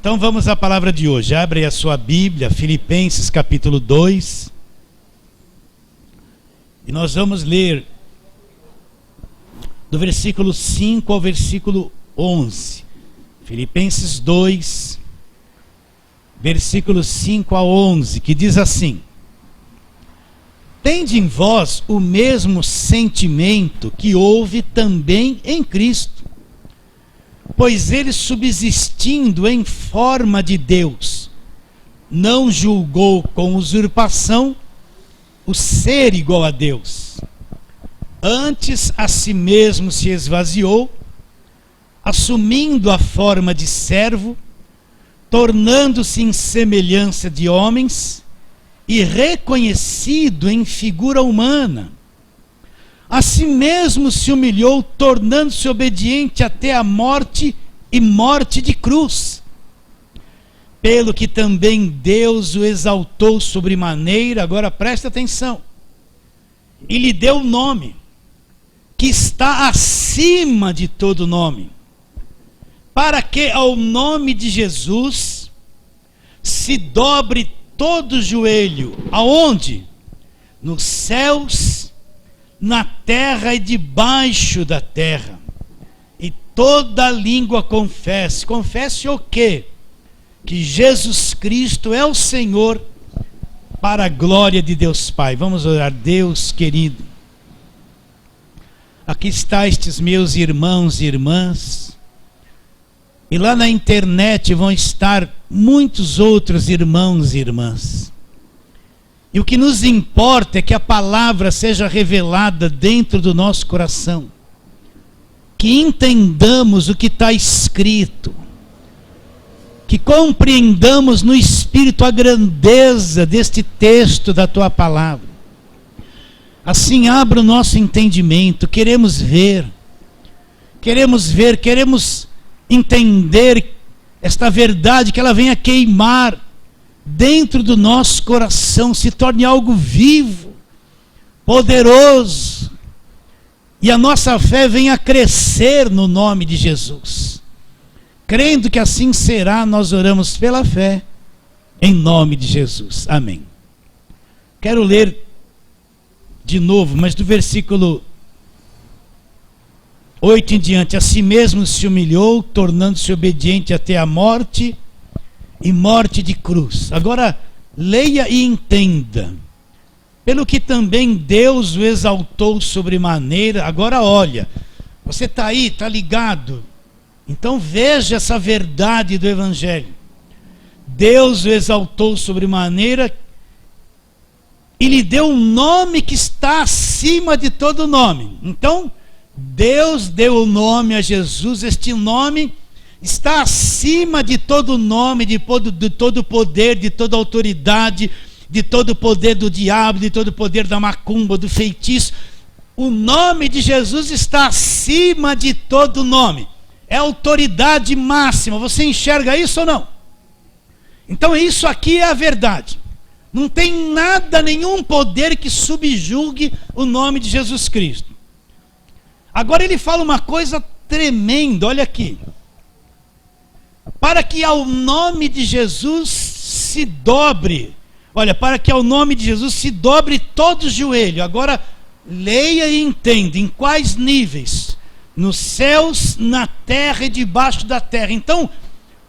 Então vamos à palavra de hoje. Abre a sua Bíblia, Filipenses capítulo 2. E nós vamos ler do versículo 5 ao versículo 11. Filipenses 2, versículos 5 a 11, que diz assim: Tende em vós o mesmo sentimento que houve também em Cristo, pois ele, subsistindo em forma de Deus, não julgou com usurpação o ser igual a Deus. Antes a si mesmo se esvaziou, assumindo a forma de servo, tornando-se em semelhança de homens e reconhecido em figura humana. A si mesmo se humilhou, tornando-se obediente até a morte e morte de cruz. Pelo que também Deus o exaltou sobremaneira, agora presta atenção, e lhe deu o nome que está acima de todo nome, para que ao nome de Jesus se dobre todo joelho, aonde? Nos céus, na terra e debaixo da terra, e toda língua confesse. Confesse o quê? Que Jesus Cristo é o Senhor, para a glória de Deus Pai. Vamos orar. Deus querido, aqui está estes meus irmãos e irmãs, e lá na internet vão estar muitos outros irmãos e irmãs. E o que nos importa é que a palavra seja revelada dentro do nosso coração, que entendamos o que está escrito, que compreendamos no Espírito a grandeza deste texto da Tua palavra. Assim abra o nosso entendimento, queremos entender esta verdade, que ela venha queimar dentro do nosso coração, se torne algo vivo, poderoso, e a nossa fé venha crescer no nome de Jesus. Crendo que assim será, nós oramos pela fé, em nome de Jesus. Amém. Quero ler de novo, mas do versículo 8 em diante. A si mesmo se humilhou, tornando-se obediente até a morte e morte de cruz. Agora leia e entenda. Pelo que também Deus o exaltou sobremaneira. Agora olha, você está aí, está ligado? Então veja essa verdade do Evangelho. Deus o exaltou sobremaneira e lhe deu um nome que está acima de todo nome. Então Deus deu o nome a Jesus. Este nome está acima de todo nome, de todo poder, de toda autoridade, de todo poder do diabo, de todo poder da macumba, do feitiço. O nome de Jesus está acima de todo nome. É a autoridade máxima. Você enxerga isso ou não? Então isso aqui é a verdade. Não tem nada, nenhum poder que subjugue o nome de Jesus Cristo. Agora ele fala uma coisa tremenda, olha aqui. Para que ao nome de Jesus se dobre, para que ao nome de Jesus se dobre todo o joelho. Agora leia e entenda, em quais níveis? Nos céus, na terra e debaixo da terra. Então,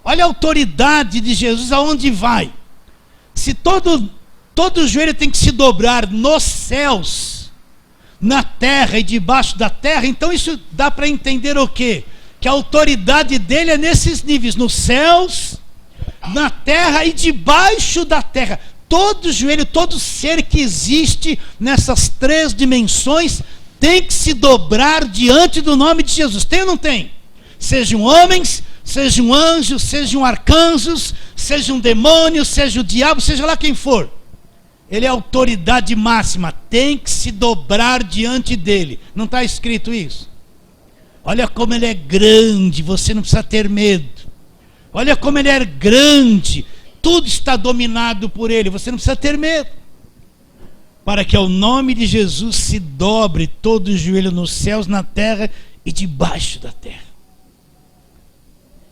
olha a autoridade de Jesus aonde vai. Se todo joelho tem que se dobrar nos céus, na terra e debaixo da terra, então isso dá para entender o quê? Que a autoridade dele é nesses níveis, nos céus, na terra e debaixo da terra. Todo joelho, todo ser que existe nessas três dimensões tem que se dobrar diante do nome de Jesus. Tem ou não tem? Sejam homens, sejam anjos, sejam arcanjos, sejam demônios, seja o diabo, seja lá quem for. Ele é a autoridade máxima, tem que se dobrar diante dele. Não está escrito isso? Olha como ele é grande, você não precisa ter medo. Olha como ele é grande, tudo está dominado por ele, você não precisa ter medo. Para que ao nome de Jesus se dobre todo o joelho nos céus, na terra e debaixo da terra.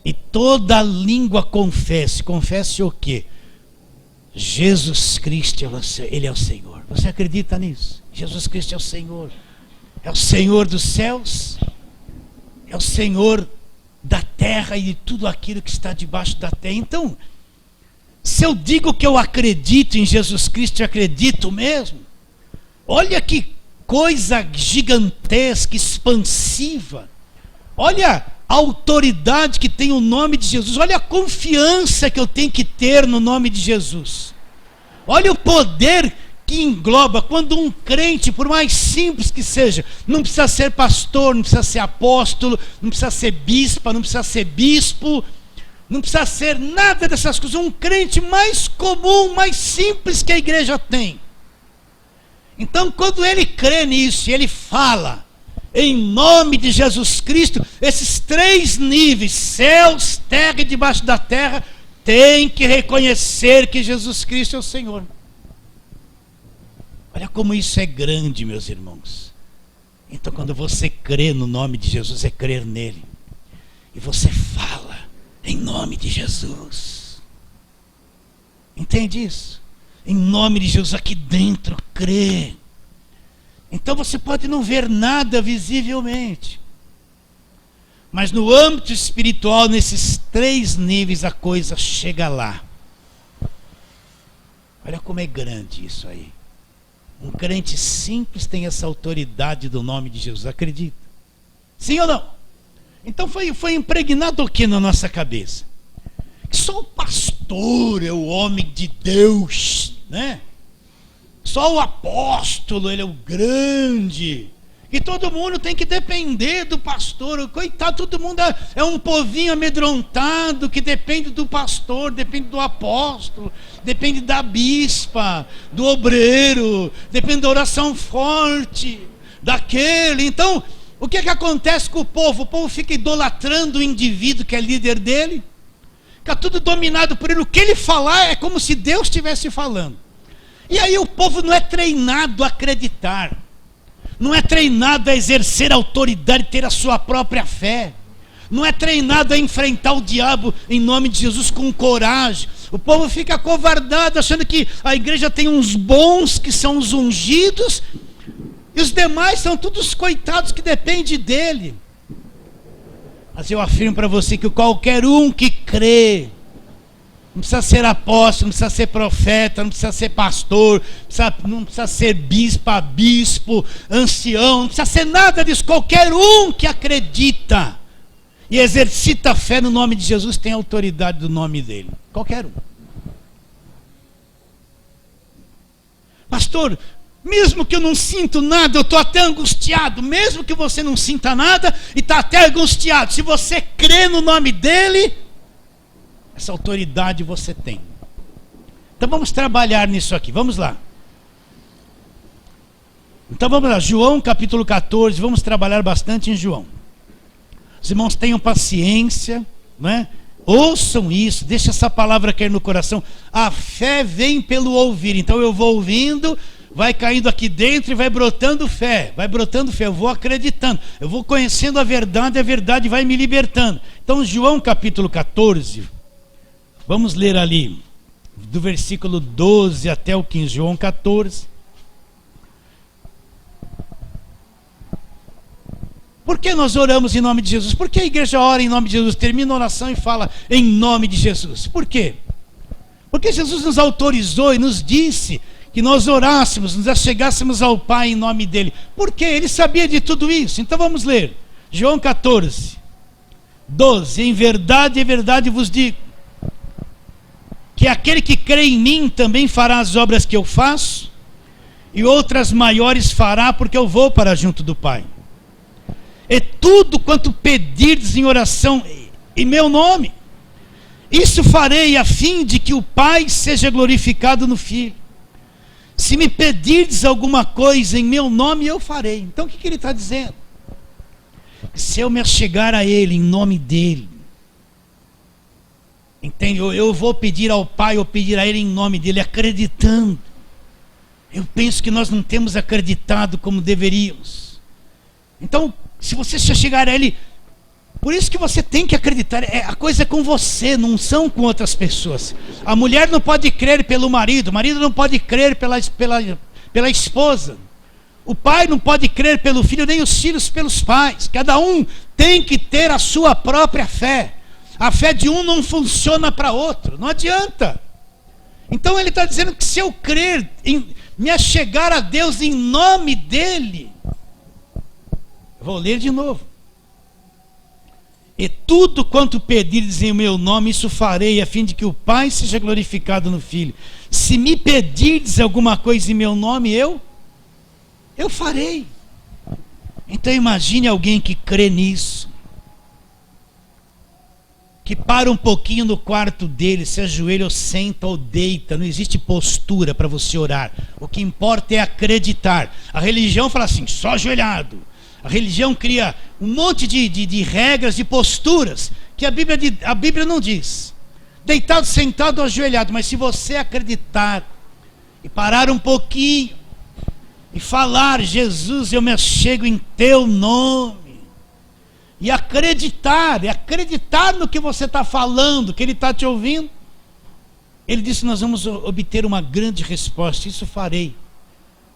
e toda língua confesse. Confesse o quê? Jesus Cristo, Ele é o Senhor. Você acredita nisso? Jesus Cristo é o Senhor. É o Senhor dos céus, é o Senhor da terra e de tudo aquilo que está debaixo da terra. Então, se eu digo que eu acredito em Jesus Cristo, eu acredito mesmo. Olha que coisa gigantesca, expansiva. Olha a autoridade que tem o nome de Jesus. Olha a confiança que eu tenho que ter no nome de Jesus. Olha o poder que engloba quando um crente, por mais simples que seja, não precisa ser pastor, não precisa ser apóstolo, não precisa ser bispa, não precisa ser bispo, não precisa ser nada dessas coisas. Um crente mais comum, mais simples que a igreja tem. Então, quando ele crê nisso, ele fala em nome de Jesus Cristo, esses 3 níveis, céus, terra e debaixo da terra, tem que reconhecer que Jesus Cristo é o Senhor. Olha como isso é grande, meus irmãos. Então, quando você crê no nome de Jesus, é crer nele. E você fala em nome de Jesus. Entende isso? Em nome de Jesus, aqui dentro, crê. Então você pode não ver nada visivelmente. Mas no âmbito espiritual, nesses 3 níveis, a coisa chega lá. Olha como é grande isso aí. Um crente simples tem essa autoridade do nome de Jesus, acredita? Sim ou não? Então foi impregnado o que na nossa cabeça? Que só o pastor é o homem de Deus, né? Só o apóstolo, ele é o grande. E todo mundo tem que depender do pastor. Coitado, todo mundo é um povinho amedrontado que depende do pastor, depende do apóstolo, depende da bispa, do obreiro, depende da oração forte daquele. Então, o que acontece com o povo? O povo fica idolatrando o indivíduo que é líder dele, fica tudo dominado por ele. O que ele falar é como se Deus estivesse falando. E aí o povo não é treinado a acreditar, não é treinado a exercer autoridade, ter a sua própria fé, não é treinado a enfrentar o diabo em nome de Jesus com coragem. O povo fica acovardado, achando que a igreja tem uns bons que são os ungidos, e os demais são todos coitados que dependem dele. Mas eu afirmo para você que qualquer um que crê, não precisa ser apóstolo, não precisa ser profeta, não precisa ser pastor, não precisa ser bispo, ancião, não precisa ser nada disso. Qualquer um que acredita e exercita a fé no nome de Jesus tem a autoridade do nome dele. Qualquer um. Pastor, mesmo que eu não sinto nada, eu estou até angustiado. Mesmo que você não sinta nada e está até angustiado, se você crê no nome dele, essa autoridade você tem. Então vamos trabalhar nisso aqui, vamos lá. Então vamos lá, João capítulo 14, vamos trabalhar bastante em João. Os irmãos tenham paciência, não é? Ouçam isso, deixa essa palavra cair no coração. A fé vem pelo ouvir. Então eu vou ouvindo, vai caindo aqui dentro e vai brotando fé. Vai brotando fé, eu vou acreditando, eu vou conhecendo a verdade vai me libertando. Então João capítulo 14, vamos ler ali, do versículo 12 até o 15, João 14. Por que nós oramos em nome de Jesus? Por que a igreja ora em nome de Jesus? Termina a oração e fala em nome de Jesus. Por quê? Porque Jesus nos autorizou e nos disse que nós orássemos, nos achegássemos ao Pai em nome dele. Por quê? Ele sabia de tudo isso. Então vamos ler. João 14, 12. Em verdade vos digo, que aquele que crê em mim também fará as obras que eu faço, e outras maiores fará, porque eu vou para junto do Pai. E tudo quanto pedirdes em oração em meu nome, isso farei a fim de que o Pai seja glorificado no Filho. Se me pedirdes alguma coisa em meu nome, eu farei. Então o que ele está dizendo? Se eu me achegar a ele em nome dele, entende? Eu vou pedir ao Pai, eu pedir a ele em nome dele, acreditando. Eu penso que nós não temos acreditado como deveríamos. Então, se você chegar a ele Por isso que você tem que acreditar, a coisa é com você, não são com outras pessoas. A mulher não pode crer pelo marido, o marido não pode crer pela esposa. O pai não pode crer pelo filho, nem os filhos pelos pais. Cada um tem que ter a sua própria fé. A fé de um não funciona para outro, não adianta. Então ele está dizendo que se eu crer, me achegar a Deus em nome dele, vou ler de novo. E tudo quanto pedirdes em meu nome, isso farei, a fim de que o Pai seja glorificado no Filho. Se me pedirdes alguma coisa em meu nome, eu farei. Então imagine alguém que crê nisso, que para um pouquinho no quarto dele, se ajoelha ou senta ou deita, não existe postura para você orar. O que importa é acreditar. A religião fala assim, só ajoelhado. A religião cria um monte de regras, de posturas, que a Bíblia não diz. Deitado, sentado ou ajoelhado. Mas se você acreditar e parar um pouquinho e falar, Jesus, eu me achego em teu nome, e acreditar no que você está falando, que ele está te ouvindo, ele disse, nós vamos obter uma grande resposta. Isso farei.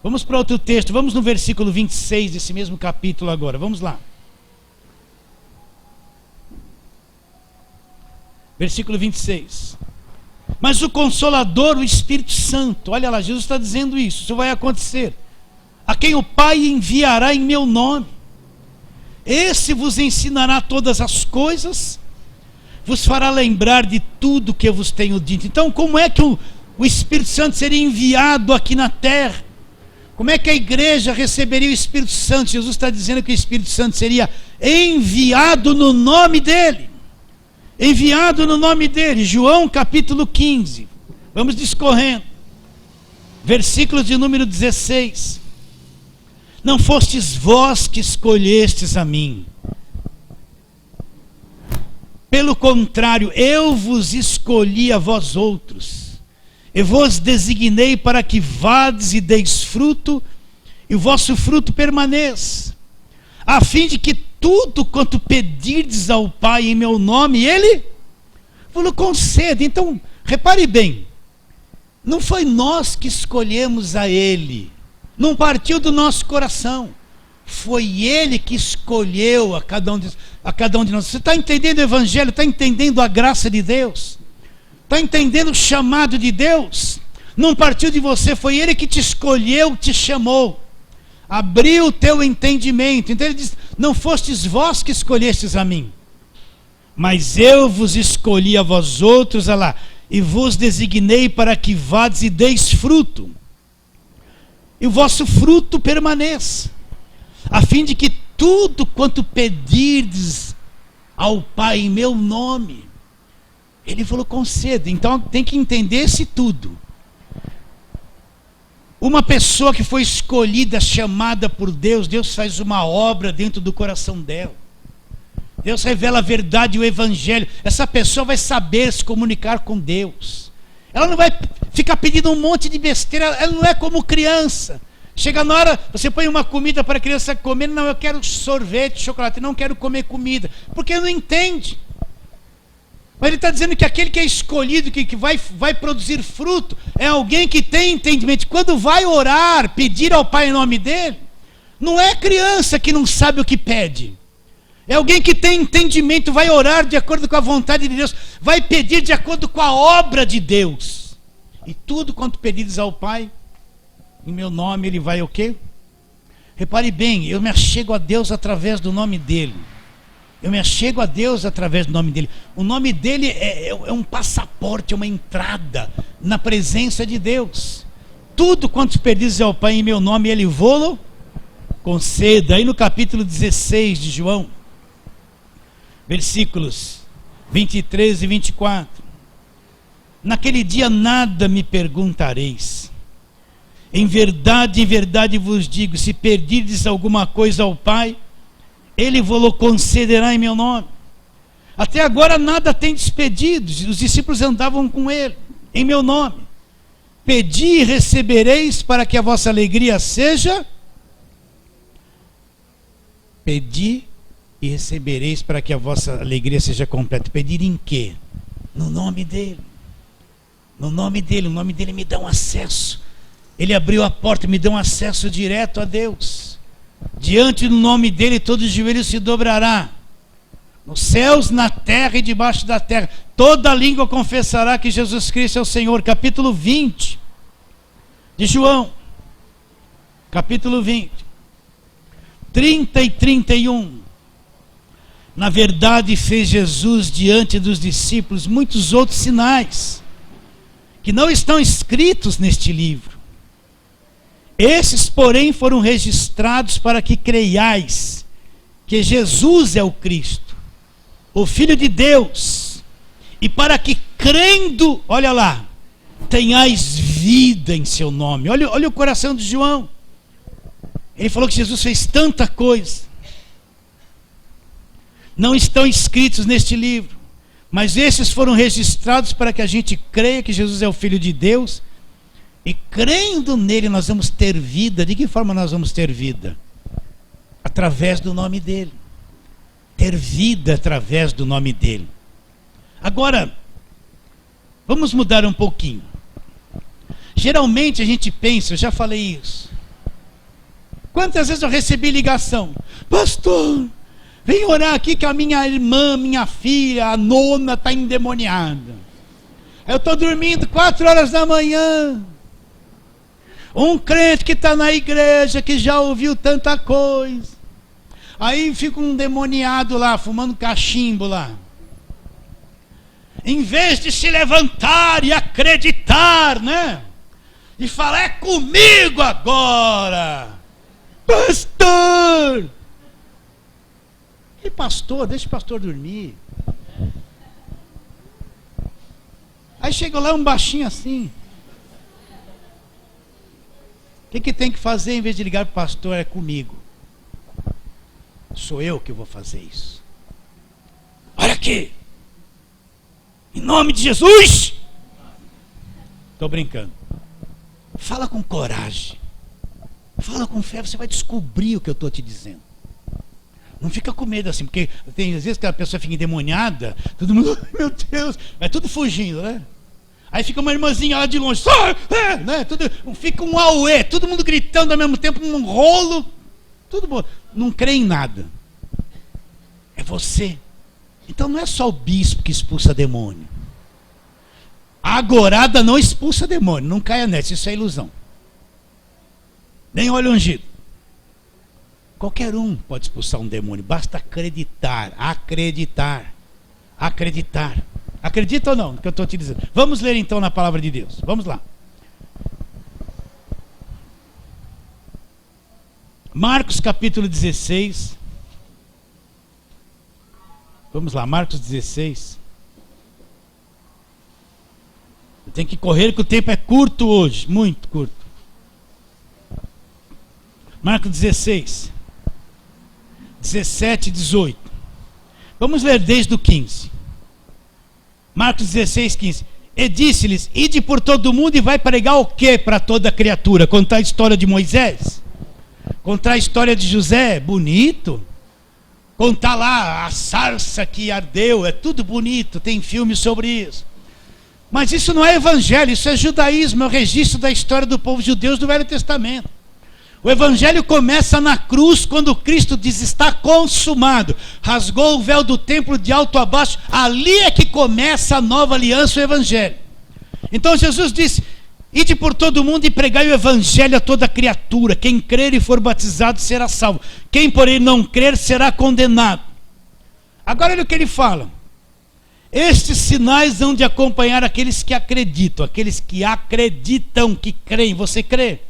Vamos para outro texto, vamos no versículo 26 desse mesmo capítulo agora, vamos lá. Versículo 26. Mas o Consolador, o Espírito Santo, olha lá, Jesus está dizendo isso vai acontecer. A quem o Pai enviará em meu nome. Esse vos ensinará todas as coisas, vos fará lembrar de tudo que eu vos tenho dito. Então, como é que o Espírito Santo seria enviado aqui na terra? Como é que a igreja receberia o Espírito Santo? Jesus está dizendo que o Espírito Santo seria enviado no nome dele. Enviado no nome dele. João capítulo 15. Vamos discorrendo. Versículo de número 16. Não fostes vós que escolhestes a mim. Pelo contrário, eu vos escolhi a vós outros. Eu vos designei para que vades e deis fruto, e o vosso fruto permaneça, a fim de que tudo quanto pedirdes ao Pai em meu nome, Ele vos concede. Então, repare bem, não foi nós que escolhemos a Ele, não partiu do nosso coração, foi Ele que escolheu a cada um de nós. Você está entendendo o Evangelho? Está entendendo a graça de Deus? Está entendendo o chamado de Deus? Não partiu de você, foi Ele que te escolheu, te chamou, abriu o teu entendimento. Então ele diz, não fostes vós que escolhestes a mim, mas eu vos escolhi a vós outros, olha lá, e vos designei para que vades e deis fruto, e o vosso fruto permaneça, a fim de que tudo quanto pedirdes ao Pai em meu nome, Ele falou, conceda. Então tem que entender esse tudo. Uma pessoa que foi escolhida, chamada por Deus, Deus faz uma obra dentro do coração dela. Deus revela a verdade e o Evangelho. Essa pessoa vai saber se comunicar com Deus. Ela não vai ficar pedindo um monte de besteira. Ela não é como criança. Chega na hora, você põe uma comida para a criança comer. Não, eu quero sorvete, chocolate. Não quero comer comida. Porque não entende. Mas ele está dizendo que aquele que é escolhido, que vai produzir fruto, é alguém que tem entendimento. Quando vai orar, pedir ao Pai em nome dele, não é criança que não sabe o que pede. É alguém que tem entendimento, vai orar de acordo com a vontade de Deus, vai pedir de acordo com a obra de Deus. E tudo quanto pedides ao Pai, em meu nome, ele vai o quê? Repare bem, eu me achego a Deus através do nome dele. Eu me achego a Deus através do nome dele. O nome dele é um passaporte, é uma entrada na presença de Deus. Tudo quanto pedis ao Pai em meu nome, ele vô-lo conceda. Aí no capítulo 16 de João, versículos 23 e 24. Naquele dia nada me perguntareis. Em verdade vos digo, se pedirdes alguma coisa ao Pai, Ele vos concederá em meu nome. Até agora nada tem despedido. Os discípulos andavam com ele, em meu nome. Pedi e recebereis, para que a vossa alegria seja. Pedi e recebereis para que a vossa alegria seja completa. Pedir em quê? No nome dele. No nome dele. O nome dele me dá um acesso. Ele abriu a porta e me deu um acesso direto a Deus. Diante do nome dele todo joelho se dobrará. Nos céus, na terra e debaixo da terra. Toda língua confessará que Jesus Cristo é o Senhor. Capítulo 20 de João. Capítulo 20. 30 e 31. Na verdade fez Jesus diante dos discípulos muitos outros sinais, que não estão escritos neste livro. Esses, porém, foram registrados para que creiais que Jesus é o Cristo, o Filho de Deus, e para que crendo, olha lá, tenhais vida em seu nome. Olha o coração de João. Ele falou que Jesus fez tanta coisa. Não estão escritos neste livro, mas esses foram registrados para que a gente creia que Jesus é o Filho de Deus, e crendo nele nós vamos ter vida. De que forma nós vamos ter vida? Através do nome dele. Ter vida através do nome dele. Agora, vamos mudar um pouquinho. Geralmente a gente pensa, eu já falei isso. Quantas vezes eu recebi ligação? Pastor, vem orar aqui que a minha irmã, minha filha, a nona está endemoniada. Eu estou dormindo 4 horas da manhã. Um crente que está na igreja, que já ouviu tanta coisa. Aí fica um endemoniado lá, fumando cachimbo lá. Em vez de se levantar e acreditar, né? E falar, é comigo agora. Pastor! E pastor, deixa o pastor dormir. Aí chega lá um baixinho assim. O que tem que fazer em vez de ligar para o pastor? É comigo. Sou eu que vou fazer isso. Olha aqui. Em nome de Jesus. Estou brincando. Fala com coragem. Fala com fé, você vai descobrir o que eu estou te dizendo. Não fica com medo assim, porque tem às vezes que a pessoa fica endemoniada, todo mundo, meu Deus, é tudo fugindo, né? Aí fica uma irmãzinha lá de longe, né? Fica um auê, todo mundo gritando ao mesmo tempo, um rolo, tudo bom. Não crê em nada. É você. Então não é só o bispo que expulsa demônio. A agorada não expulsa demônio, não caia nessa, isso é ilusão. Nem óleo ungido. Qualquer um pode expulsar um demônio, basta acreditar, acreditar, acreditar. Acredita ou não no que eu estou te dizendo? Vamos ler então na palavra de Deus, vamos lá. Marcos capítulo 16. Vamos lá, Marcos 16. Eu tenho que correr que o tempo é curto hoje, muito curto. Marcos 16, 17 e 18. Vamos ler desde o 15. Marcos 16, 15. E disse-lhes, ide por todo o mundo e vai pregar o que para toda criatura? Contar a história de Moisés? Contar a história de José? Bonito. Contar lá a sarça que ardeu, é tudo bonito, tem filmes sobre isso. Mas isso não é evangelho, isso é judaísmo, é o registro da história do povo judeu do Velho Testamento. O evangelho começa na cruz, quando Cristo diz, está consumado. Rasgou o véu do templo de alto a baixo. Ali é que começa a nova aliança, o evangelho. Então Jesus disse, ide por todo mundo e pregai o evangelho a toda criatura. Quem crer e for batizado será salvo. Quem, porém, não crer será condenado. Agora olha o que ele fala. Estes sinais hão de acompanhar aqueles que acreditam. Aqueles que acreditam, que creem. Você crê?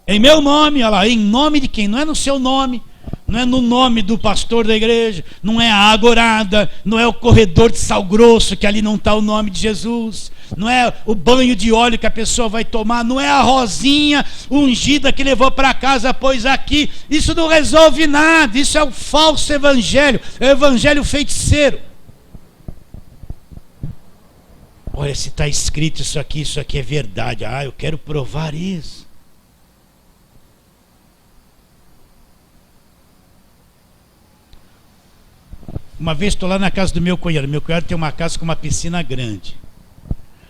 Em meu nome, olha lá, em nome de quem? Não é no seu nome, não é no nome do pastor da igreja, não é a agorada, não é o corredor de sal grosso, que ali não está o nome de Jesus, não é o banho de óleo que a pessoa vai tomar, não é a rosinha ungida que levou para casa, pois aqui, isso não resolve nada, isso é o falso evangelho, é o evangelho feiticeiro. Olha, se está escrito isso aqui é verdade, eu quero provar isso. Uma vez estou lá na casa do meu cunhado. Meu cunhado tem uma casa com uma piscina grande.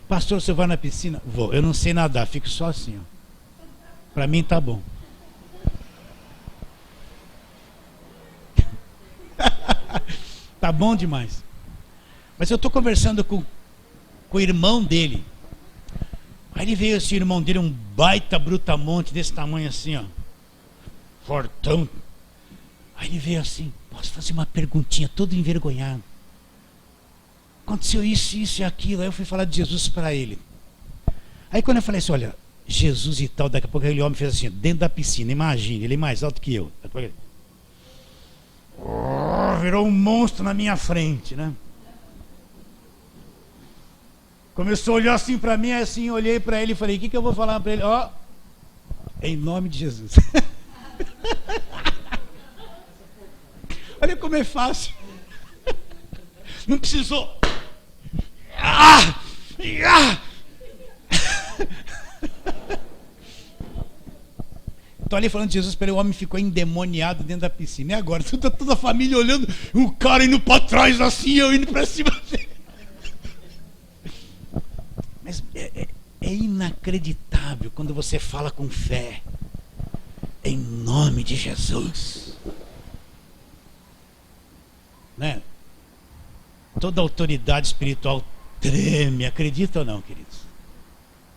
Pastor, você vai na piscina? Vou. Eu não sei nadar, fico só assim. Para mim tá bom. Tá bom demais. Mas eu estou conversando com o irmão dele. Aí ele veio assim, o irmão dele, um baita brutamonte desse tamanho assim, ó. Fortão. Aí ele veio assim, posso fazer uma perguntinha, todo envergonhado. Aconteceu isso, isso e aquilo. Aí eu fui falar de Jesus para ele. Aí quando eu falei assim, olha, Jesus e tal, daqui a pouco aquele homem fez assim, dentro da piscina, imagine, ele é mais alto que eu. Virou um monstro na minha frente, né? Começou a olhar assim para mim, assim, olhei para ele e falei, o que eu vou falar para ele? Ó, em nome de Jesus. Olha como é fácil. Não precisou. Estou ali falando de Jesus, o homem ficou endemoniado dentro da piscina. E agora? Toda a família olhando, o cara indo para trás assim, eu indo para cima dele. Mas é inacreditável quando você fala com fé. Em nome de Jesus. Né? Toda autoridade espiritual treme. Acredita ou não, queridos?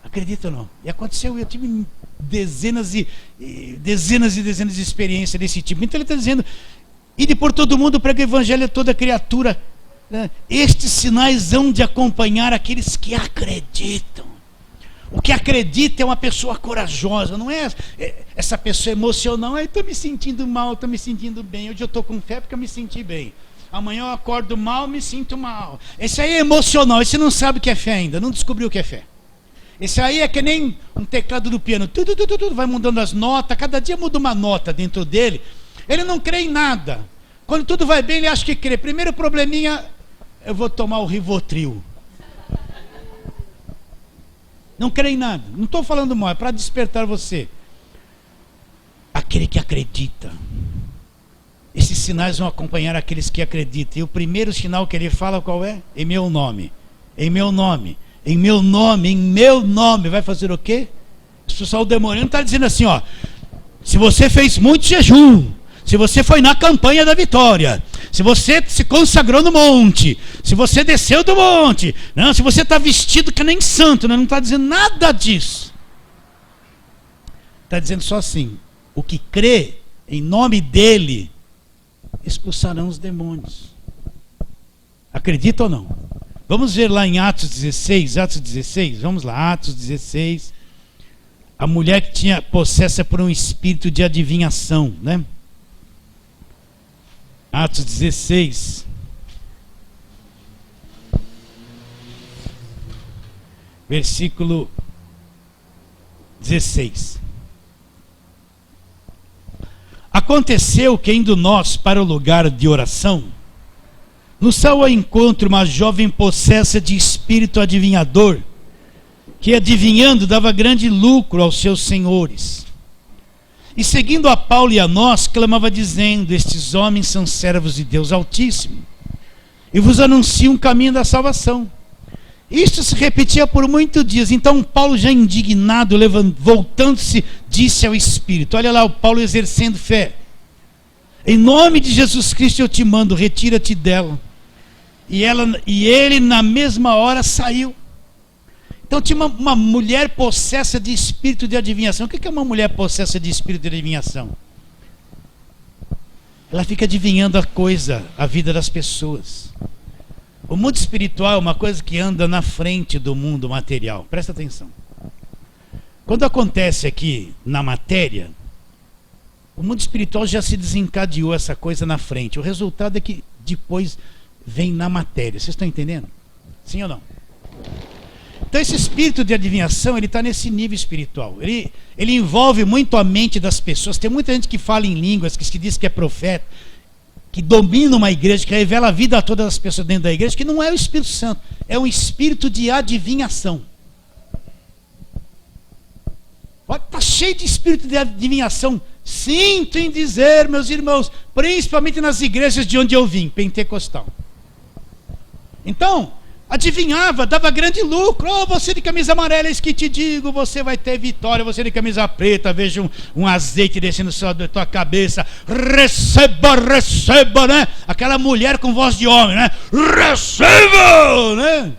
Acredita ou não? E aconteceu, eu tive dezenas e dezenas de experiências desse tipo. Então ele está dizendo, ide por todo mundo, prega o evangelho a toda criatura. Estes sinais hão de acompanhar aqueles que acreditam. O que acredita é uma pessoa corajosa, não é essa pessoa emocional. Estou me sentindo mal, estou me sentindo bem. Hoje eu estou com fé porque eu me senti bem. Amanhã eu acordo mal, me sinto mal. Esse aí é emocional, esse não sabe o que é fé ainda, não descobriu o que é fé. Esse aí é que nem um teclado do piano, tudo, vai mudando as notas, cada dia muda uma nota dentro dele. Ele não crê em nada. Quando tudo vai bem, ele acha que crê. Primeiro probleminha, eu vou tomar o Rivotril. Não crê em nada. Não estou falando mal, é para despertar você. Aquele que acredita. Esses sinais vão acompanhar aqueles que acreditam. E o primeiro sinal que ele fala qual é? Em meu nome. Em meu nome. Em meu nome. Em meu nome. Vai fazer o quê? O demônio está dizendo assim, ó. Se você fez muito jejum, se você foi na campanha da vitória, se você se consagrou no monte, se você desceu do monte, não, se você está vestido que nem santo, não está dizendo nada disso. Está dizendo só assim, o que crê em nome dele, expulsarão os demônios. Acredita ou não? Vamos ver lá em Atos 16, vamos lá, Atos 16, a mulher que tinha possessa por um espírito de adivinhação, né? Atos 16, versículo 16. Aconteceu que, indo nós para o lugar de oração, nos saiu ao encontro uma jovem possessa de espírito adivinhador, que adivinhando dava grande lucro aos seus senhores. E seguindo a Paulo e a nós, clamava dizendo, estes homens são servos de Deus Altíssimo, e vos anunciam o caminho da salvação. Isto se repetia por muitos dias. Então Paulo, já indignado, voltando-se, disse ao Espírito, olha lá o Paulo exercendo fé, em nome de Jesus Cristo eu te mando, retira-te dela. E ele na mesma hora saiu. Então tinha uma mulher possessa de espírito de adivinhação. O que é uma mulher possessa de espírito de adivinhação? Ela fica adivinhando a vida das pessoas. O mundo espiritual é uma coisa que anda na frente do mundo material. Presta atenção. Quando acontece aqui na matéria, o mundo espiritual já se desencadeou essa coisa na frente. O resultado é que depois vem na matéria. Vocês estão entendendo? Sim ou não? Então esse espírito de adivinhação, ele está nesse nível espiritual. Ele envolve muito a mente das pessoas. Tem muita gente que fala em línguas, que se diz que é profeta, que domina uma igreja, que revela a vida a todas as pessoas dentro da igreja, que não é o Espírito Santo, é um espírito de adivinhação. Está cheio de espírito de adivinhação Sinto em dizer, meus irmãos, principalmente nas igrejas de onde eu vim, pentecostal. Então, adivinhava, dava grande lucro. Oh, você de camisa amarela, é isso que te digo, você vai ter vitória. Você de camisa preta, veja um azeite descendo da tua cabeça. Receba, receba, né? Aquela mulher com voz de homem, né? Receba, né?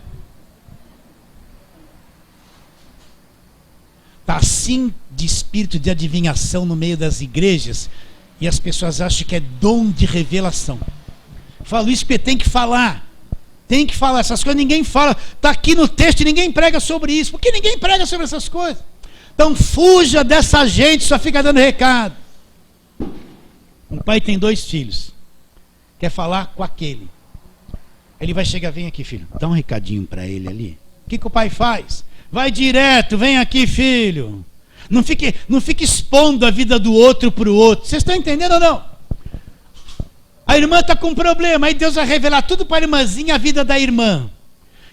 Está assim de espírito de adivinhação no meio das igrejas, e as pessoas acham que é dom de revelação. Falo isso porque tem que falar. Tem que falar essas coisas, ninguém fala. Está aqui no texto e ninguém prega sobre isso. Por que ninguém prega sobre essas coisas? Então fuja dessa gente, só fica dando recado. Um pai tem 2 filhos. Quer falar com aquele. Ele vai chegar, vem aqui, filho. Dá um recadinho para ele ali. O que o pai faz? Vai direto, vem aqui, filho. Não fique expondo a vida do outro para o outro. Vocês estão entendendo ou não? A irmã está com um problema, aí Deus vai revelar tudo para a irmãzinha, a vida da irmã.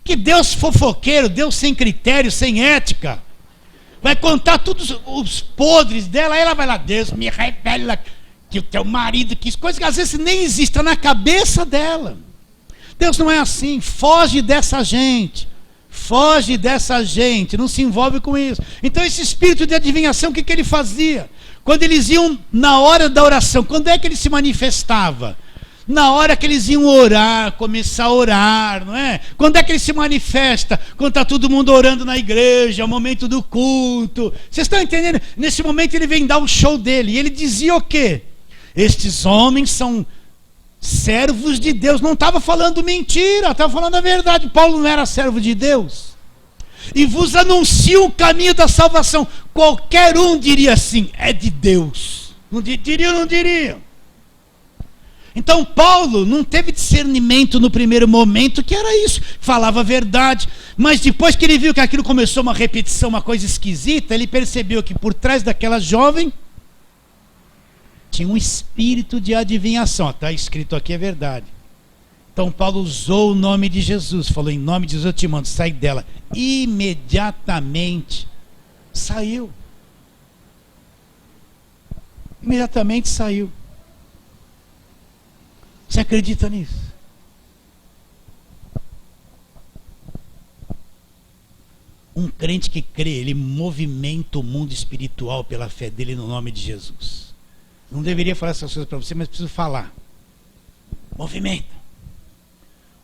Que Deus fofoqueiro, Deus sem critério, sem ética. Vai contar todos os podres dela, aí ela vai lá, Deus me revela que o teu marido quis, coisa que às vezes nem existe, está na cabeça dela. Deus não é assim, foge dessa gente. Foge dessa gente, não se envolve com isso. Então esse espírito de adivinhação, o que ele fazia? Quando eles iam na hora da oração, quando é que ele se manifestava? Na hora que eles iam orar, começar a orar, não é? Quando é que ele se manifesta? Quando está todo mundo orando na igreja, é o momento do culto. Vocês estão entendendo? Nesse momento ele vem dar o show dele. E ele dizia o quê? Estes homens são servos de Deus. Não estava falando mentira, estava falando a verdade. Paulo não era servo de Deus. E vos anuncio o caminho da salvação. Qualquer um diria assim, é de Deus. Não diria ou não diria? Então Paulo não teve discernimento no primeiro momento, que era isso, falava a verdade. Mas depois que ele viu que aquilo começou uma repetição, uma coisa esquisita, ele percebeu que por trás daquela jovem tinha um espírito de adivinhação. Está escrito aqui, é verdade. Então Paulo usou o nome de Jesus, falou, em nome de Jesus eu te mando, sai dela. Imediatamente saiu. Imediatamente saiu. Você acredita nisso? Um crente que crê, ele movimenta o mundo espiritual pela fé dele no nome de Jesus. Não deveria falar essas coisas para você, mas preciso falar. Movimenta.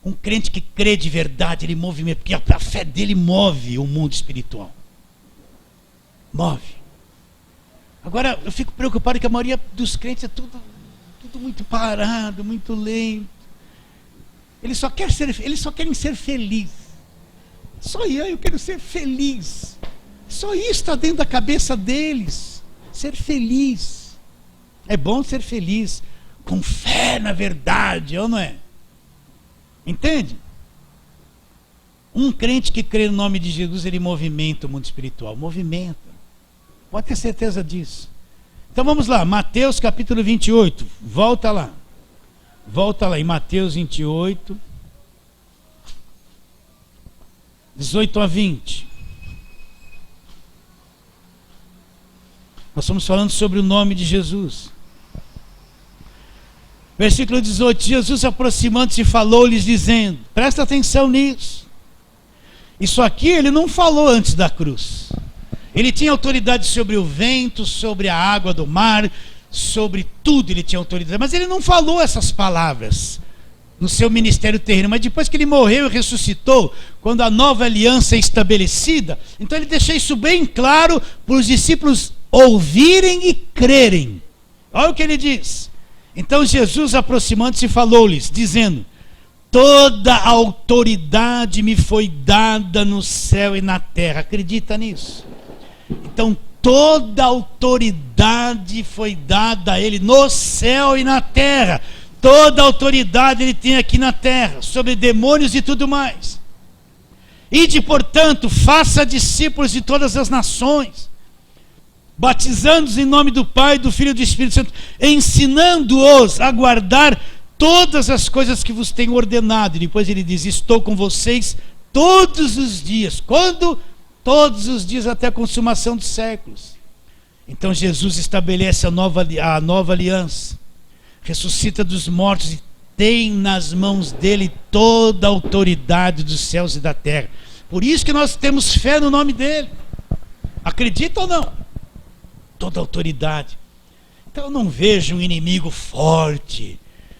Um crente que crê de verdade, ele movimenta, porque a fé dele move o mundo espiritual. Move. Agora, eu fico preocupado que a maioria dos crentes é tudo muito parado, muito lento. Eles só querem ser felizes. Só eu quero ser feliz. Só isso está dentro da cabeça deles. Ser feliz. É bom ser feliz, com fé na verdade, ou não é? Entende? Um crente que crê no nome de Jesus, ele movimenta o mundo espiritual. Movimenta. Pode ter certeza disso. Então vamos lá, Mateus capítulo 28, volta lá, em Mateus 28, 18 a 20. Nós estamos falando sobre o nome de Jesus. Versículo 18, Jesus aproximando-se falou-lhes dizendo, presta atenção nisso. Isso aqui ele não falou antes da cruz. Ele tinha autoridade sobre o vento, sobre a água do mar, sobre tudo ele tinha autoridade. Mas ele não falou essas palavras no seu ministério terreno. Mas depois que ele morreu e ressuscitou, quando a nova aliança é estabelecida, então ele deixa isso bem claro para os discípulos ouvirem e crerem. Olha o que ele diz. Então Jesus aproximando-se falou-lhes, dizendo, toda a autoridade me foi dada no céu e na terra. Acredita nisso? Então toda a autoridade foi dada a ele no céu e na terra. Toda a autoridade ele tem aqui na terra, sobre demônios e tudo mais. Ide, portanto, faça discípulos de todas as nações, batizando-os em nome do Pai, do Filho e do Espírito Santo, ensinando-os a guardar todas as coisas que vos tenho ordenado. E depois ele diz, estou com vocês todos os dias. Quando? Todos os dias até a consumação dos séculos. Então Jesus estabelece a nova aliança, ressuscita dos mortos e tem nas mãos dele toda a autoridade dos céus e da terra. Por isso que nós temos fé no nome dele. Acredita ou não? Toda a autoridade. Então eu não vejo um inimigo forte,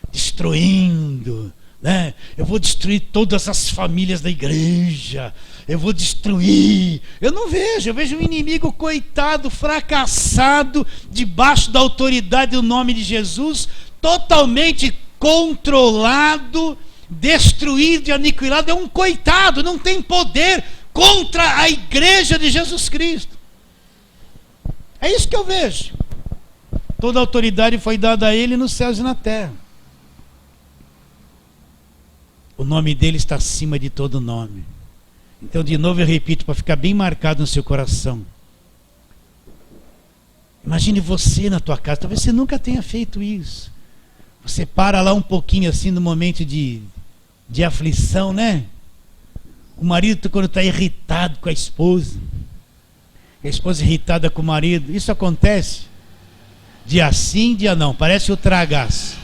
destruindo, né? Eu vou destruir todas as famílias da igreja, eu vou destruir. Eu não vejo, eu vejo um inimigo coitado, fracassado, debaixo da autoridade do nome de Jesus, totalmente controlado, destruído e aniquilado. É um coitado, não tem poder contra a igreja de Jesus Cristo. É isso que eu vejo. Toda a autoridade foi dada a ele nos céus e na terra. O nome dele está acima de todo nome. Então, de novo eu repito, para ficar bem marcado no seu coração. Imagine você na tua casa, talvez você nunca tenha feito isso. Você para lá um pouquinho assim no momento de aflição, né? O marido quando está irritado com a esposa irritada com o marido, isso acontece dia sim, dia não, parece o tragaço.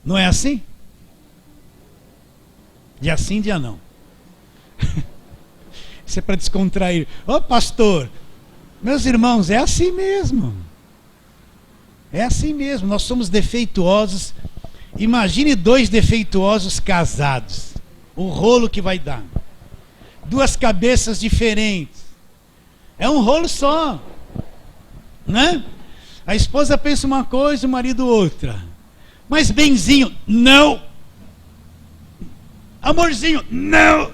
Não é assim? Dia sim, dia não. Isso é para descontrair. Ô pastor, meus irmãos, é assim mesmo. É assim mesmo, nós somos defeituosos. Imagine dois defeituosos casados. O rolo que vai dar. Duas cabeças diferentes. É um rolo só. Né? A esposa pensa uma coisa, o marido outra. Mas benzinho, não. Amorzinho, não.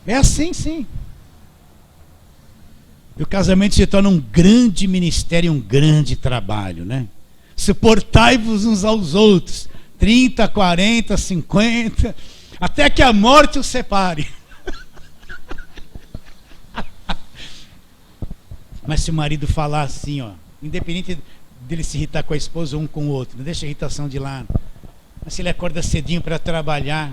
É assim sim. E o casamento se torna um grande ministério, um grande trabalho, né? Suportai-vos uns aos outros, 30, 40, 50, até que a morte os separe. Mas se o marido falar assim, ó, independente dele se irritar com a esposa um com o outro, não deixa a irritação de lado. Mas se ele acorda cedinho para trabalhar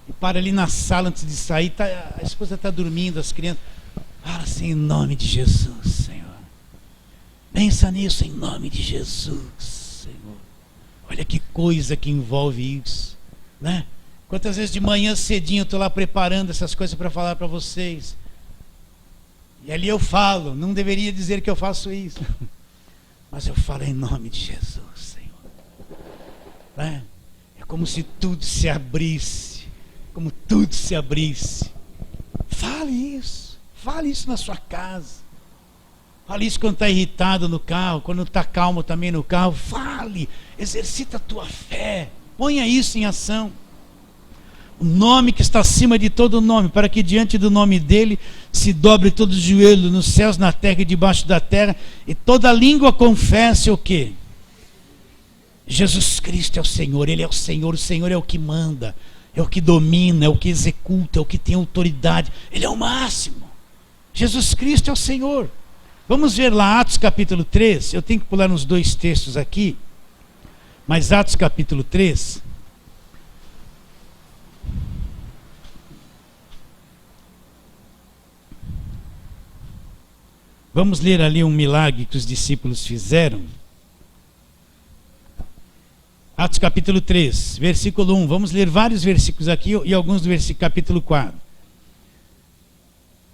e para ali na sala antes de sair, a esposa está dormindo, as crianças, fala assim, em nome de Jesus, Senhor. Pensa nisso em nome de Jesus, Senhor. Olha que coisa que envolve isso, né? Quantas vezes de manhã cedinho eu estou lá preparando essas coisas para falar para vocês. E ali eu falo, não deveria dizer que eu faço isso. Mas eu falo em nome de Jesus, Senhor. Né? É como se tudo se abrisse. Como tudo se abrisse. Fale isso na sua casa. Fale isso quando está irritado no carro, quando está calmo também no carro. Fale, exercita a tua fé. Ponha isso em ação. O nome que está acima de todo nome, para que diante do nome dele se dobre todo o joelho nos céus, na terra e debaixo da terra, e toda língua confesse o quê? Jesus Cristo é o Senhor, ele é o Senhor é o que manda, é o que domina, é o que executa, é o que tem autoridade, ele é o máximo. Jesus Cristo é o Senhor. Vamos ver lá Atos capítulo 3, eu tenho que pular uns dois textos aqui, mas Atos capítulo 3... Vamos ler ali um milagre que os discípulos fizeram. Atos capítulo 3, versículo 1. Vamos ler vários versículos aqui e alguns do versículo capítulo 4.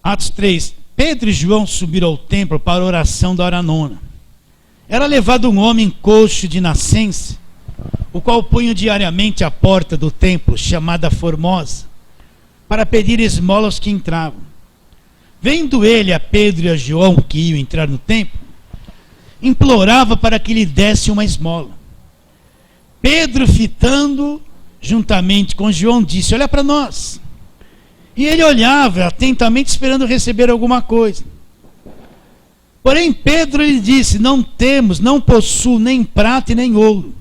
Atos 3. Pedro e João subiram ao templo para a oração da hora nona. Era levado um homem coxo de nascença, o qual punha diariamente à porta do templo, chamada Formosa, para pedir esmola aos que entravam. Vendo ele a Pedro e a João que iam entrar no templo, implorava para que lhe desse uma esmola. Pedro, fitando juntamente com João, disse: olha para nós. E ele olhava atentamente, esperando receber alguma coisa. Porém Pedro lhe disse: não temos, não possuo nem prata e nem ouro,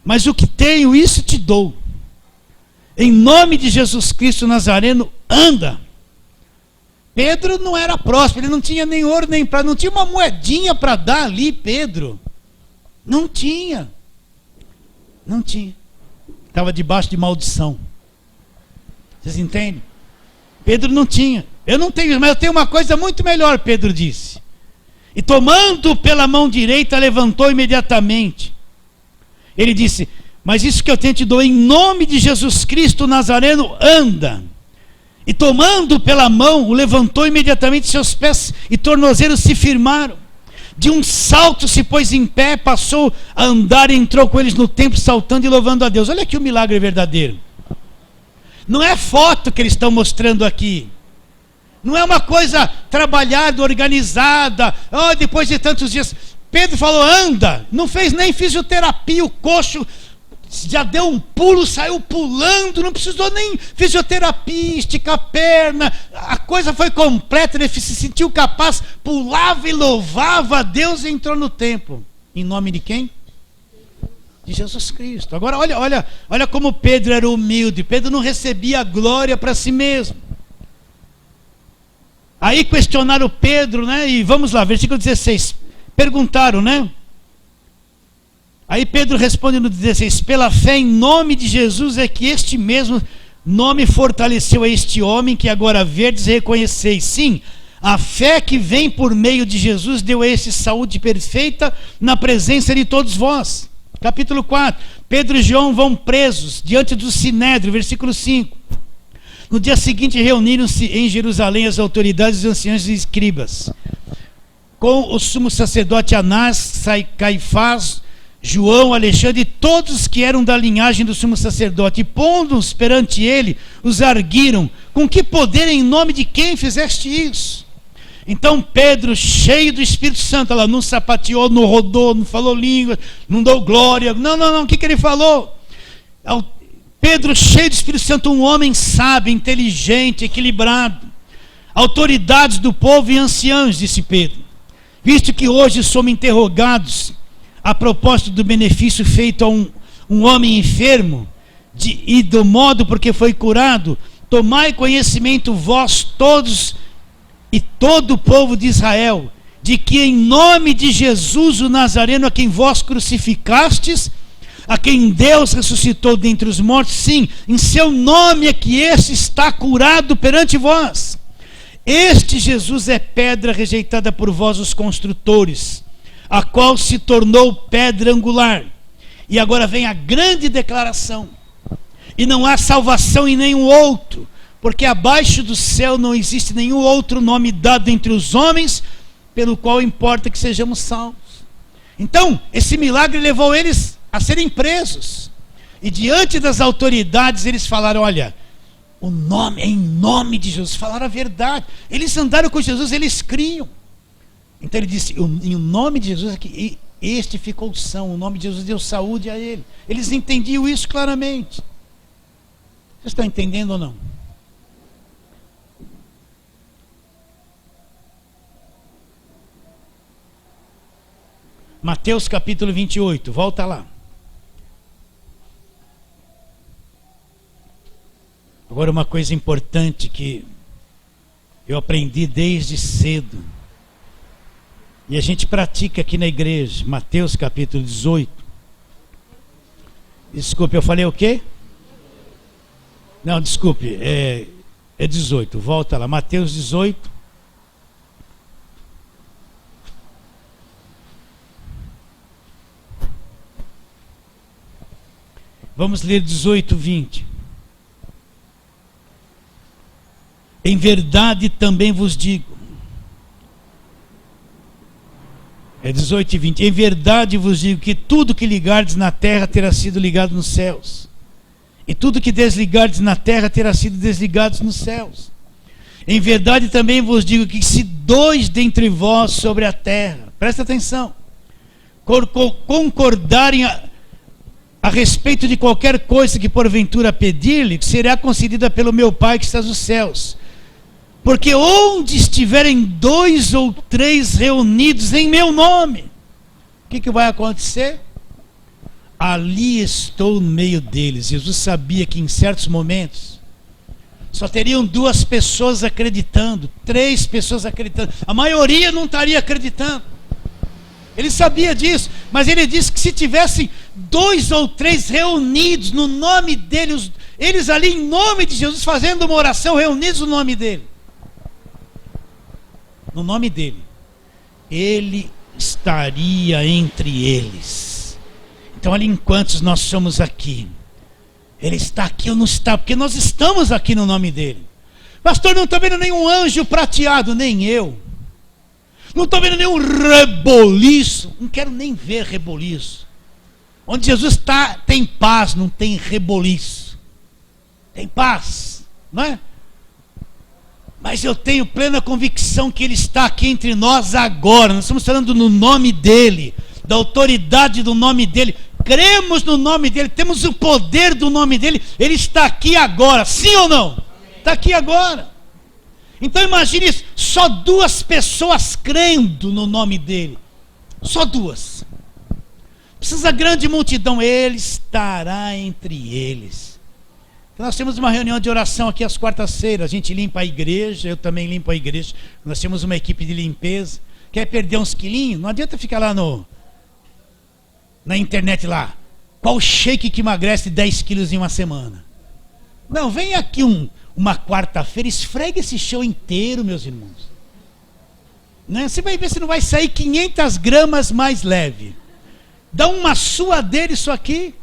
mas o que tenho, isso te dou. Em nome de Jesus Cristo Nazareno, anda. Pedro não era próspero, ele não tinha nem ouro nem prata, não tinha uma moedinha para dar ali, Pedro. Não tinha. Estava debaixo de maldição. Vocês entendem? Pedro não tinha. Eu não tenho, mas eu tenho uma coisa muito melhor, Pedro disse. E tomando pela mão direita, levantou imediatamente. Ele disse: mas isso que eu tenho te dou em nome de Jesus Cristo Nazareno, anda. E tomando pela mão, o levantou imediatamente, seus pés e tornozelos se firmaram. De um salto se pôs em pé, passou a andar e entrou com eles no templo, saltando e louvando a Deus. Olha aqui o milagre verdadeiro. Não é foto que eles estão mostrando aqui. Não é uma coisa trabalhada, organizada. Oh, depois de tantos dias. Pedro falou: anda. Não fez nem fisioterapia, o coxo já deu um pulo, saiu pulando, não precisou nem fisioterapia, esticar a perna, a coisa foi completa, ele se sentiu capaz, pulava e louvava a Deus e entrou no templo. Em nome de quem? De Jesus Cristo. Agora olha como Pedro era humilde. Pedro não recebia a glória para si mesmo. Aí questionaram Pedro, né? E vamos lá, versículo 16. Perguntaram, né? Aí Pedro responde no 16: pela fé em nome de Jesus é que este mesmo nome fortaleceu a este homem que agora verdes reconheceis. Sim, a fé que vem por meio de Jesus deu a este saúde perfeita na presença de todos vós. Capítulo 4. Pedro e João vão presos diante do Sinédrio, versículo 5. No dia seguinte reuniram-se em Jerusalém as autoridades, os anciãos e escribas, com o sumo sacerdote Anás, Caifás, João, Alexandre e todos que eram da linhagem do sumo sacerdote, e pondo-os perante ele, os arguiram: com que poder, em nome de quem fizeste isso? Então Pedro, cheio do Espírito Santo, ela não sapateou, não rodou, não falou língua, não deu glória, não, o que ele falou? Pedro, cheio do Espírito Santo, um homem sábio, inteligente, equilibrado, autoridades do povo e anciãos, disse Pedro, visto que hoje somos interrogados a propósito do benefício feito a um homem enfermo, e do modo porque foi curado, tomai conhecimento vós todos e todo o povo de Israel, de que em nome de Jesus o Nazareno, a quem vós crucificastes, a quem Deus ressuscitou dentre os mortos, sim, em seu nome é que este está curado perante vós. Este Jesus é pedra rejeitada por vós os construtores, a qual se tornou pedra angular. E agora vem a grande declaração: e não há salvação em nenhum outro, porque abaixo do céu não existe nenhum outro nome dado entre os homens, pelo qual importa que sejamos salvos. Então, esse milagre levou eles a serem presos, e diante das autoridades eles falaram: olha, o nome é em nome de Jesus. Falaram a verdade, eles andaram com Jesus, eles criam. Então ele disse: em nome de Jesus é que este ficou são, o nome de Jesus deu saúde a ele. Eles entendiam isso claramente. Vocês estão entendendo ou não? Mateus capítulo 28, volta lá. Agora uma coisa importante que eu aprendi desde cedo, e a gente pratica aqui na igreja. Mateus capítulo 18. Desculpe, eu falei o quê? Não, desculpe, é 18, volta lá, Mateus 18. Vamos ler 18, 20. Em verdade também vos digo, 18 e 20, em verdade vos digo que tudo que ligardes na terra terá sido ligado nos céus, e tudo que desligardes na terra terá sido desligado nos céus. Em verdade também vos digo que se dois dentre vós sobre a terra, presta atenção, concordarem a respeito de qualquer coisa que porventura pedir-lhe, será concedida pelo meu Pai que está nos céus. Porque onde estiverem 2 ou 3 reunidos em meu nome, o que vai acontecer? Ali estou no meio deles. Jesus sabia que em certos momentos só teriam 2 pessoas acreditando, 3 pessoas acreditando, a maioria não estaria acreditando. Ele sabia disso, mas ele disse que se tivessem 2 ou 3 reunidos no nome dele, Eles ali em nome de Jesus, fazendo uma oração, reunidos no nome dele. No nome dele. Ele estaria entre eles. Então ali enquanto nós somos aqui, ele está aqui ou não está, porque nós estamos aqui no nome dele. Pastor, não estou vendo nenhum anjo prateado, nem eu. Não estou vendo nenhum reboliço. Não quero nem ver reboliço. Onde Jesus está, tem paz, não tem reboliço. Tem paz, não é? Mas eu tenho plena convicção que ele está aqui entre nós agora. Nós estamos falando no nome dele, da autoridade do nome dele. Cremos no nome dele, temos o poder do nome dele. Ele está aqui agora, sim ou não? Está aqui agora. Então imagine isso, só 2 pessoas crendo no nome dele. Só 2. Precisa grande multidão, ele estará entre eles. Então nós temos uma reunião de oração aqui às quartas-feiras. A gente limpa a igreja, eu também limpo a igreja. Nós temos uma equipe de limpeza. Quer perder uns quilinhos? Não adianta ficar lá na internet lá. Qual shake que emagrece 10 quilos em uma semana? Não, vem aqui uma quarta-feira, esfrega esse show inteiro, meus irmãos. Né? Você vai ver se não vai sair 500 gramas mais leve. Dá uma suadeira isso aqui.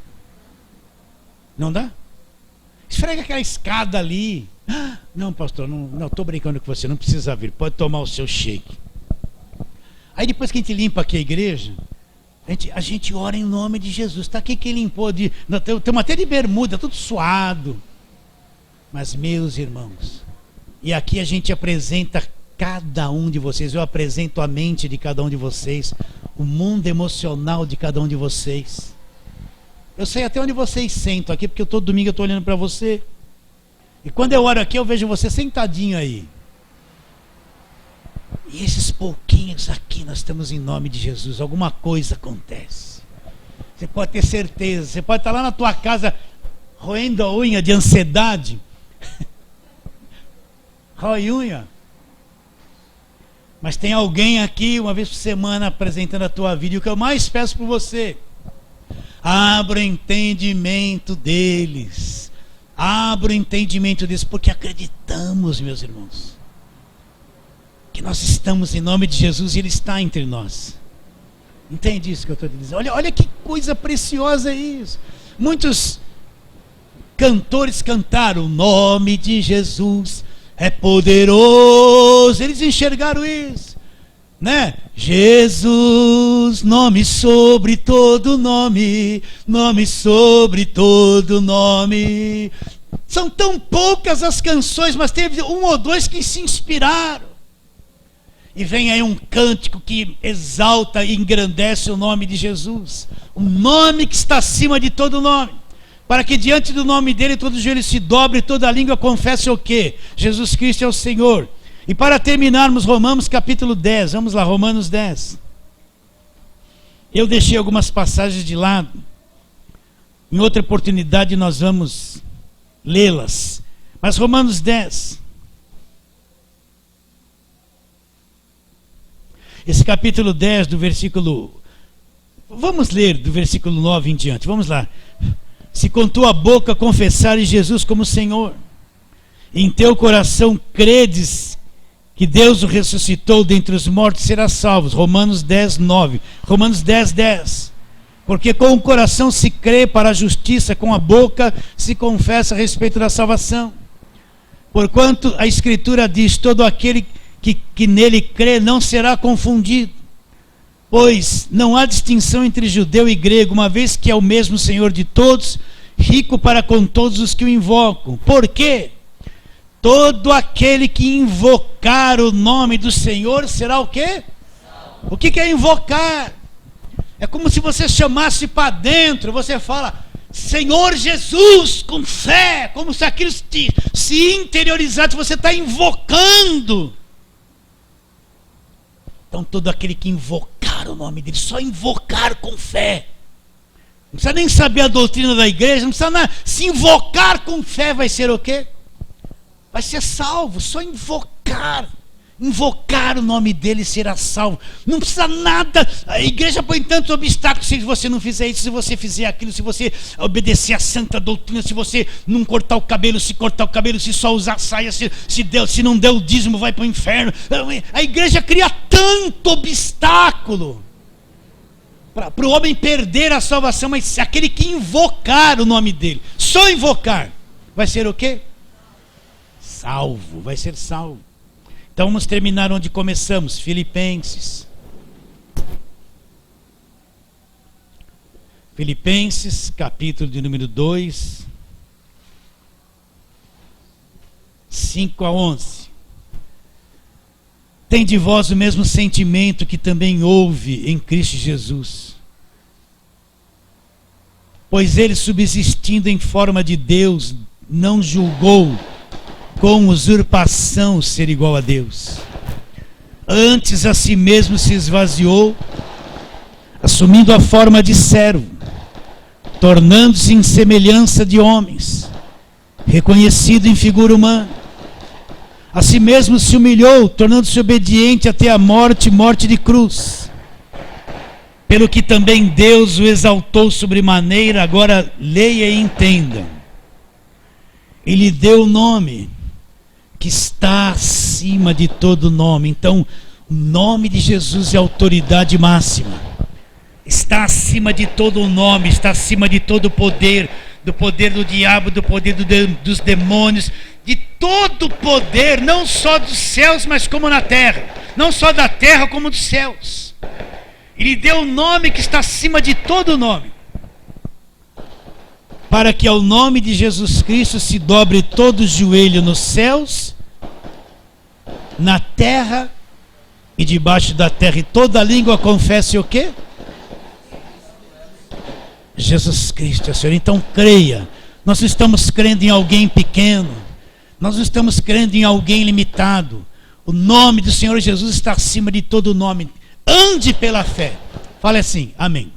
Não dá? Esfrega aquela escada ali. Não, pastor, não estou brincando com você, não precisa vir, pode tomar o seu shake. Aí depois que a gente limpa aqui a igreja, a gente ora em nome de Jesus. Está aqui quem limpou, estamos até de bermuda, tudo suado. Mas meus irmãos, e aqui a gente apresenta cada um de vocês, eu apresento a mente de cada um de vocês, o mundo emocional de cada um de vocês. Eu sei até onde vocês sentam aqui, porque todo domingo eu estou olhando para você. E quando eu oro aqui, eu vejo você sentadinho aí. E esses pouquinhos aqui, nós estamos em nome de Jesus. Alguma coisa acontece. Você pode ter certeza. Você pode estar lá na tua casa, roendo a unha de ansiedade. Rói unha. Mas tem alguém aqui, uma vez por semana, apresentando a tua vida. E o que eu mais peço por você: abra o entendimento deles. Abra o entendimento deles, porque acreditamos, meus irmãos, que nós estamos em nome de Jesus e ele está entre nós. Entende isso que eu estou dizendo? Olha que coisa preciosa é isso. Muitos cantores cantaram: o nome de Jesus é poderoso. Eles enxergaram isso, né? Jesus, nome sobre todo nome, nome sobre todo nome. São tão poucas as canções, mas teve 1 ou 2 que se inspiraram. E vem aí um cântico que exalta e engrandece o nome de Jesus, o nome que está acima de todo nome, para que diante do nome dele todo joelho se dobre e toda língua confesse o quê? Jesus Cristo é o Senhor. E para terminarmos, Romanos capítulo 10, vamos lá, Romanos 10. Eu deixei algumas passagens de lado, em outra oportunidade nós vamos lê-las, mas Romanos 10, esse capítulo 10 do versículo, vamos ler do versículo 9 em diante, vamos lá. Se com tua boca confessares Jesus como Senhor, e em teu coração credes que Deus o ressuscitou dentre os mortos, serás salvo. Romanos 10, 9. Romanos 10, 10. Porque com o coração se crê para a justiça, com a boca se confessa a respeito da salvação. Porquanto a Escritura diz: todo aquele que nele crê não será confundido. Pois não há distinção entre judeu e grego, uma vez que é o mesmo Senhor de todos, rico para com todos os que o invocam. Por quê? Todo aquele que invocar o nome do Senhor será o quê? O que é invocar? É como se você chamasse para dentro, você fala: Senhor Jesus, com fé, como se aquilo se interiorizasse, você está invocando. Então todo aquele que invocar o nome dele, só invocar com fé, não precisa nem saber a doutrina da igreja, não precisa nada, se invocar com fé vai ser o quê? Vai ser salvo, só invocar. invocar o nome dele, será salvo. Não precisa nada. A igreja põe tantos obstáculos. Se você não fizer isso, se você fizer aquilo, se você obedecer a santa doutrina, se você não cortar o cabelo, se cortar o cabelo, se só usar saia, se não der o dízimo, vai para o inferno. A igreja cria tanto obstáculo para o homem perder a salvação. Mas aquele que invocar o nome dele, só invocar, vai ser o quê? Salvo, vai ser salvo. Então vamos terminar onde começamos, Filipenses. Filipenses, capítulo de número 2, 5 a 11. Tem de vós o mesmo sentimento que também houve em Cristo Jesus. Pois ele, subsistindo em forma de Deus, não julgou com usurpação ser igual a Deus. Antes a si mesmo se esvaziou, assumindo a forma de servo, tornando-se em semelhança de homens, reconhecido em figura humana. A si mesmo se humilhou, tornando-se obediente até a morte, morte de cruz. Pelo que também Deus o exaltou sobremaneira. Agora leia e entenda. Ele deu o nome que está acima de todo nome. Então, o nome de Jesus é a autoridade máxima. Está acima de todo nome, está acima de todo poder, do poder do diabo, do poder dos demônios, de todo poder, não só dos céus, mas como na terra. Não só da terra, como dos céus. Ele deu o nome que está acima de todo nome, para que ao nome de Jesus Cristo se dobre todo o joelho nos céus, na terra e debaixo da terra, e toda língua confesse o quê? Jesus Cristo é o Senhor. Então creia. Nós não estamos crendo em alguém pequeno, nós não estamos crendo em alguém limitado. O nome do Senhor Jesus está acima de todo nome. Ande pela fé. Fale assim, amém.